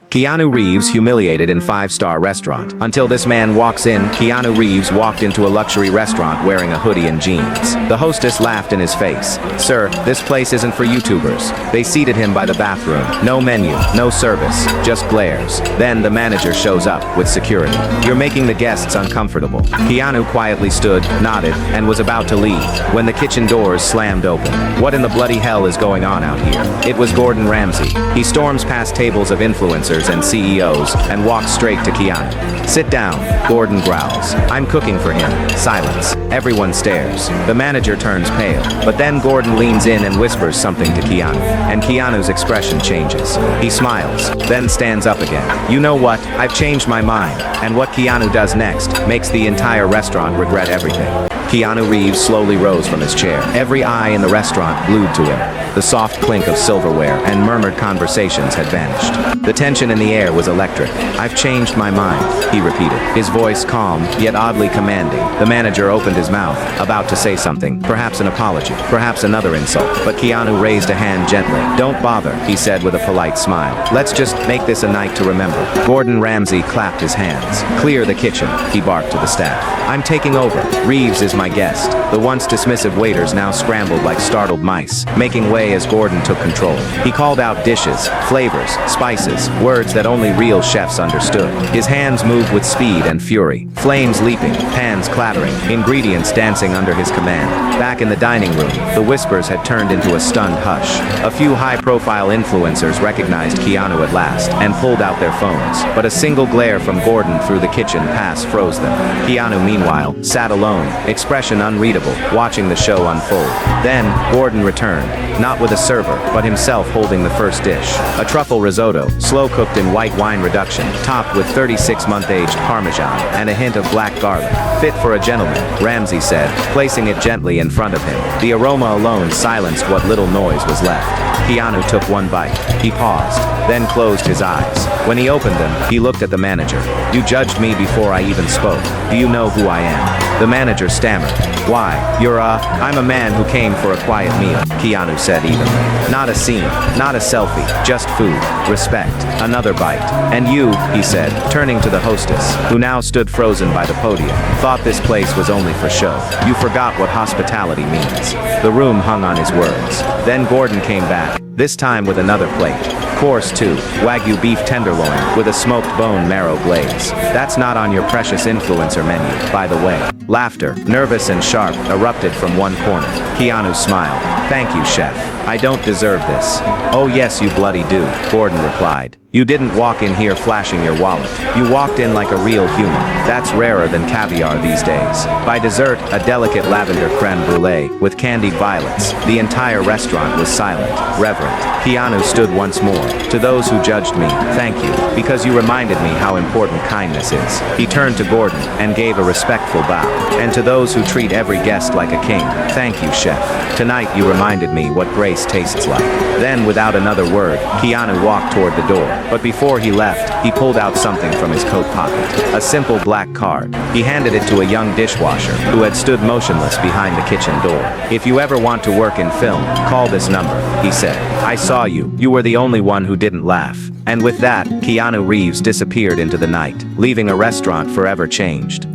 Keanu Reeves humiliated in five-star restaurant. Until this man walks in, Keanu Reeves walked into a luxury restaurant wearing a hoodie and jeans. The hostess laughed in his face. "Sir, this place isn't for YouTubers." They seated him by the bathroom. No menu, no service, just glares. Then the manager shows up with security. "You're making the guests uncomfortable." Keanu quietly stood, nodded, and was about to leave when the kitchen doors slammed open. What in the bloody hell is going on out here? It was Gordon Ramsay. He storms past tables of influencers and CEOs and walks straight to Keanu. "Sit down," Gordon growls. "I'm cooking for him." Silence. Everyone stares. The manager turns pale, but then Gordon leans in and whispers something to Keanu, and Keanu's expression changes. He smiles, then stands up again. "You know what? I've changed my mind." And what Keanu does next makes the entire restaurant regret everything. Keanu Reeves slowly rose from his chair, every eye in the restaurant glued to him. The soft clink of silverware and murmured conversations had vanished. The tension in the air was electric. "I've changed my mind," he repeated, his voice calm, yet oddly commanding. The manager opened his mouth, about to say something, perhaps an apology, perhaps another insult, but Keanu raised a hand gently. "Don't bother," he said with a polite smile. "Let's just make this a night to remember." Gordon Ramsay clapped his hands. "Clear the kitchen," he barked to the staff. "I'm taking over. Reeves is my guest." The once dismissive waiters now scrambled like startled mice, making way as Gordon took control. He called out dishes, flavors, spices, words that only real chefs understood. His hands moved with speed and fury, flames leaping, pans clattering, ingredients dancing under his command. Back in the dining room, the whispers had turned into a stunned hush. A few high-profile influencers recognized Keanu at last and pulled out their phones, but a single glare from Gordon through the kitchen pass froze them. Keanu, meanwhile, sat alone, expression unreadable, watching the show unfold. Then, Gordon returned, not with a server, but himself holding the first dish. A truffle risotto, slow-cooked in white wine reduction, topped with 36-month-aged Parmesan and a hint of black garlic. "Fit for a gentleman," Ramsay said, placing it gently in front of him. The aroma alone silenced what little noise was left. Keanu took one bite. He paused, then closed his eyes. When he opened them, he looked at the manager. "You judged me before I even spoke. Do you know who I am?" The manager stammered. "Why, I'm a man who came for a quiet meal," Keanu said evenly. "Not a scene, not a selfie, just food, respect." Another bite. "And you," he said, turning to the hostess, who now stood frozen by the podium, "thought this place was only for show. You forgot what hospitality means." The room hung on his words. Then Gordon came back, this time with another plate. Course 2, Wagyu beef tenderloin with a smoked bone marrow glaze. "That's not on your precious influencer menu, by the way." Laughter, nervous and sharp, erupted from one corner. Keanu smiled. "Thank you, chef. I don't deserve this." "Oh yes, you bloody do," Gordon replied. "You didn't walk in here flashing your wallet. You walked in like a real human. That's rarer than caviar these days." By dessert, a delicate lavender creme brulee with candied violets, the entire restaurant was silent, reverent. Keanu stood once more. "To those who judged me, thank you, because you reminded me how important kindness is." He turned to Gordon and gave a respectful bow. "And to those who treat every guest like a king, thank you, chef. Tonight you reminded me what grace tastes like." Then, without another word, Keanu walked toward the door. But before he left, he pulled out something from his coat pocket. A simple black card. He handed it to a young dishwasher, who had stood motionless behind the kitchen door. "If you ever want to work in film, call this number," he said. "I saw you. You were the only one who didn't laugh." And with that, Keanu Reeves disappeared into the night, leaving a restaurant forever changed.